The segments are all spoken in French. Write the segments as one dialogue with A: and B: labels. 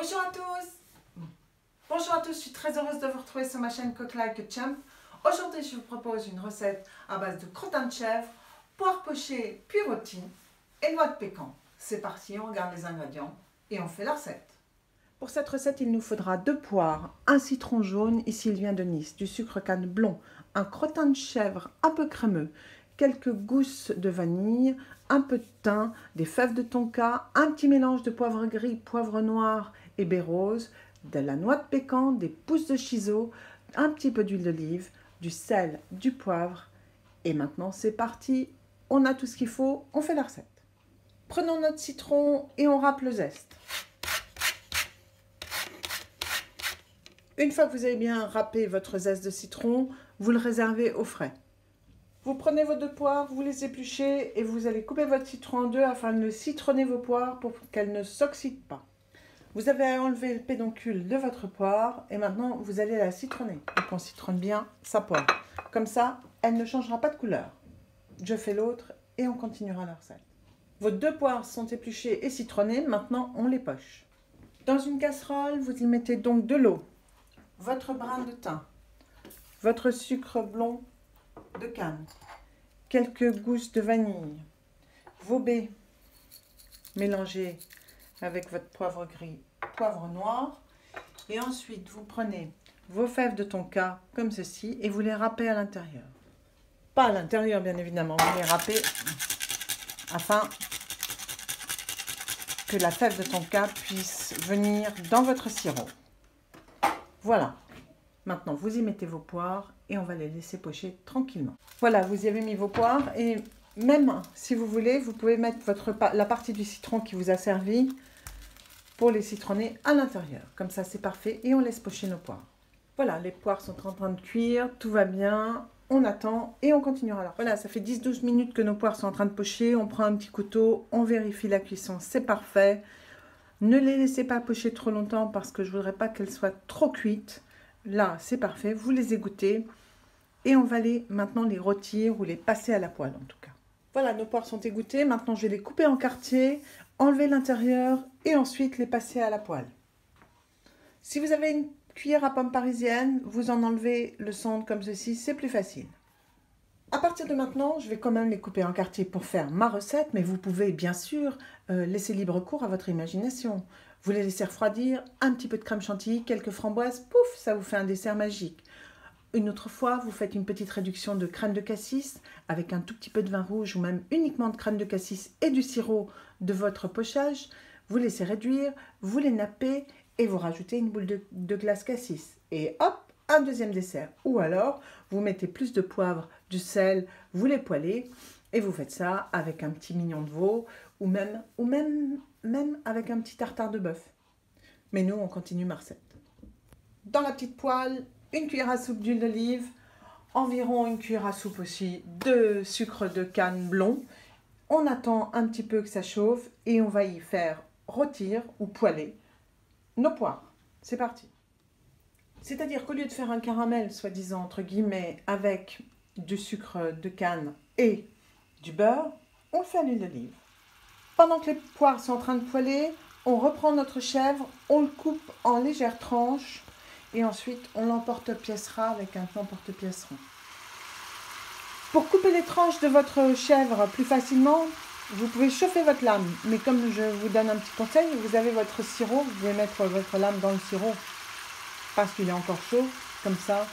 A: Bonjour à tous. Bonjour à tous, je suis très heureuse de vous retrouver sur ma chaîne Cook Like a Champ. Aujourd'hui, je vous propose une recette à base de crottins de chèvre, poire pochée puis rôti et noix de pécan. C'est parti, on regarde les ingrédients et on fait la recette. Pour cette recette, il nous faudra 2 poires, un citron jaune, ici il vient de Nice, du sucre canne blond, un crottin de chèvre un peu crémeux, quelques gousses de vanille, un peu de thym, des fèves de tonka, un petit mélange de poivre gris, poivre noir et baie rose, de la noix de pécan, des pousses de chiso, un petit peu d'huile d'olive, du sel, du poivre. Et maintenant c'est parti, on a tout ce qu'il faut, on fait la recette. Prenons notre citron et on râpe le zeste. Une fois que vous avez bien râpé votre zeste de citron, vous le réservez au frais. Vous prenez vos 2 poires, vous les épluchez et vous allez couper votre citron en 2 afin de citronner vos poires pour qu'elles ne s'oxydent pas. Vous avez enlevé le pédoncule de votre poire et maintenant vous allez la citronner. Donc on citronne bien sa poire. Comme ça, elle ne changera pas de couleur. Je fais l'autre et on continuera la recette. Vos 2 poires sont épluchées et citronnées, maintenant on les poche. Dans une casserole, vous y mettez donc de l'eau, votre brin de thym, votre sucre blond de canne, quelques gousses de vanille, vos baies mélangées avec votre poivre gris, poivre noir, et ensuite vous prenez vos fèves de tonka comme ceci et vous les râpez à l'intérieur. Pas à l'intérieur bien évidemment, vous les râpez afin que la fève de tonka puisse venir dans votre sirop. Voilà. Maintenant, vous y mettez vos poires et on va les laisser pocher tranquillement. Voilà, vous y avez mis vos poires et même si vous voulez, vous pouvez mettre la partie du citron qui vous a servi pour les citronner à l'intérieur. Comme ça, c'est parfait et on laisse pocher nos poires. Voilà, les poires sont en train de cuire, tout va bien. On attend et on continuera alors. Voilà, ça fait 10-12 minutes que nos poires sont en train de pocher. On prend un petit couteau, on vérifie la cuisson, c'est parfait. Ne les laissez pas pocher trop longtemps parce que je ne voudrais pas qu'elles soient trop cuites. Là, c'est parfait, vous les égouttez et on va maintenant les rôtir ou les passer à la poêle en tout cas. Voilà, nos poires sont égouttées. Maintenant, je vais les couper en quartiers, enlever l'intérieur et ensuite les passer à la poêle. Si vous avez une cuillère à pomme parisienne, vous en enlevez le centre comme ceci, c'est plus facile. À partir de maintenant, je vais quand même les couper en quartiers pour faire ma recette, mais vous pouvez bien sûr laisser libre cours à votre imagination. Vous les laissez refroidir, un petit peu de crème chantilly, quelques framboises, pouf, ça vous fait un dessert magique. Une autre fois, vous faites une petite réduction de crème de cassis avec un tout petit peu de vin rouge ou même uniquement de crème de cassis et du sirop de votre pochage. Vous laissez réduire, vous les nappez et vous rajoutez une boule de glace cassis. Et hop, un deuxième dessert. Ou alors, vous mettez plus de poivre, du sel, vous les poêlez et vous faites ça avec un petit mignon de veau ou même avec un petit tartare de bœuf. Mais nous, on continue ma recette. Dans la petite poêle, une cuillère à soupe d'huile d'olive, environ une cuillère à soupe aussi de sucre de canne blond. On attend un petit peu que ça chauffe et on va y faire rôtir ou poêler nos poires. C'est parti. C'est-à-dire qu'au lieu de faire un caramel, soi-disant entre guillemets, avec du sucre de canne et du beurre, on le fait à l'huile d'olive. Pendant que les poires sont en train de poêler, on reprend notre chèvre, on le coupe en légères tranches et ensuite on l'emporte-piècera avec un emporte-pièce rond. Pour couper les tranches de votre chèvre plus facilement, vous pouvez chauffer votre lame. Mais comme je vous donne un petit conseil, vous avez votre sirop, vous pouvez mettre votre lame dans le sirop parce qu'il est encore chaud. Comme ça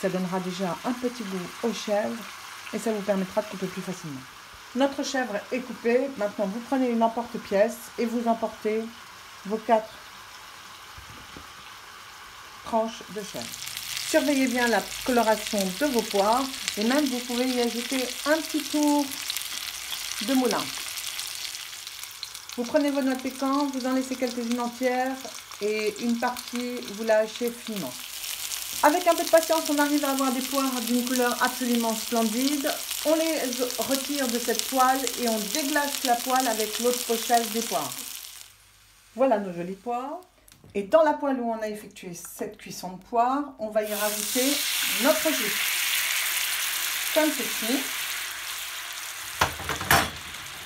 A: donnera déjà un petit goût aux chèvres et ça vous permettra de couper plus facilement. Notre chèvre est coupée. Maintenant, vous prenez une emporte-pièce et vous emportez vos 4 tranches de chèvre. Surveillez bien la coloration de vos poires et même vous pouvez y ajouter un petit tour de moulin. Vous prenez vos noix de pécan, vous en laissez quelques-unes entières et une partie, vous la hachez finement. Avec un peu de patience, on arrive à avoir des poires d'une couleur absolument splendide. On les retire de cette poêle et on déglace la poêle avec l'autre pochage des poires. Voilà nos jolies poires. Et dans la poêle où on a effectué cette cuisson de poires, on va y rajouter notre jus. Comme ceci.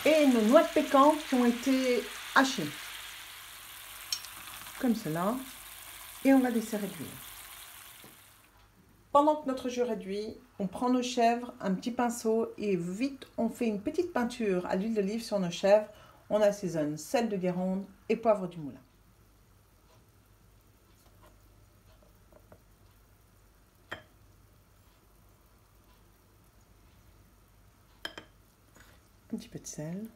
A: Et nos noix de pécan qui ont été hachées. comme cela, et on va laisser réduire. Pendant que notre jus réduit, on prend nos chèvres, un petit pinceau et vite on fait une petite peinture à l'huile d'olive sur nos chèvres. On assaisonne sel de Guérande et poivre du moulin. Un petit peu de sel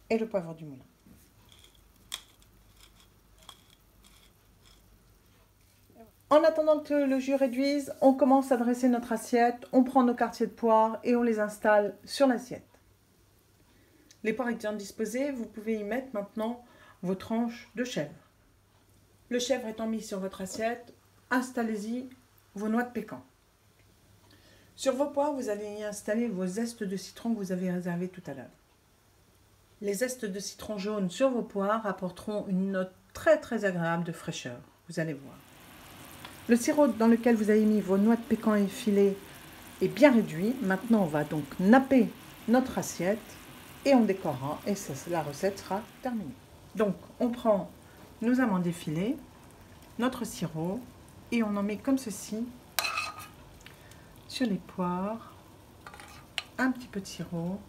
A: et le poivre du moulin. En attendant que le jus réduise, on commence à dresser notre assiette, on prend nos quartiers de poire et on les installe sur l'assiette. Les poires étant disposées, vous pouvez y mettre maintenant vos tranches de chèvre. Le chèvre étant mis sur votre assiette, installez-y vos noix de pécan. Sur vos poires, vous allez y installer vos zestes de citron que vous avez réservés tout à l'heure. Les zestes de citron jaune sur vos poires apporteront une note très agréable de fraîcheur. Vous allez voir. Le sirop dans lequel vous avez mis vos noix de pécan effilées est bien réduit. Maintenant, on va donc napper notre assiette et on décorera et la recette sera terminée. Donc, on prend nos amandes effilées, notre sirop et on en met comme ceci sur les poires. Un petit peu de sirop,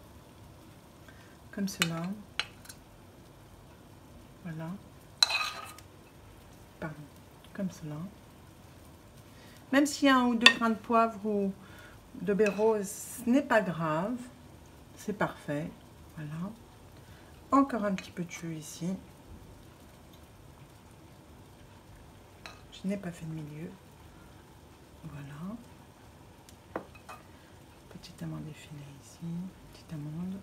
A: comme cela. Voilà. Pardon, comme cela. Même s'il y a un ou deux grains de poivre ou de baie rose, ce n'est pas grave. C'est parfait. Voilà. Encore un petit peu de jus ici. Je n'ai pas fait de milieu. Voilà. Petite amande effilée ici. Petite amande.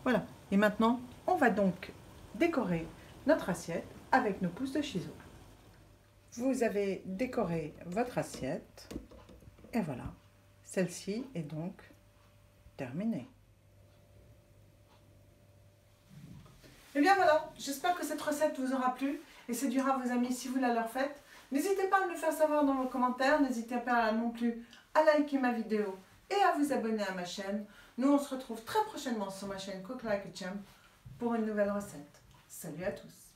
A: Voilà. Et maintenant, on va donc décorer notre assiette avec nos pousses de ciseaux. Vous avez décoré votre assiette et voilà, celle-ci est donc terminée. Et bien voilà, j'espère que cette recette vous aura plu et séduira vos amis si vous la leur faites. N'hésitez pas à me le faire savoir dans vos commentaires, n'hésitez pas non plus à liker ma vidéo et à vous abonner à ma chaîne. Nous on se retrouve très prochainement sur ma chaîne Cook Like a Champ pour une nouvelle recette. Salut à tous!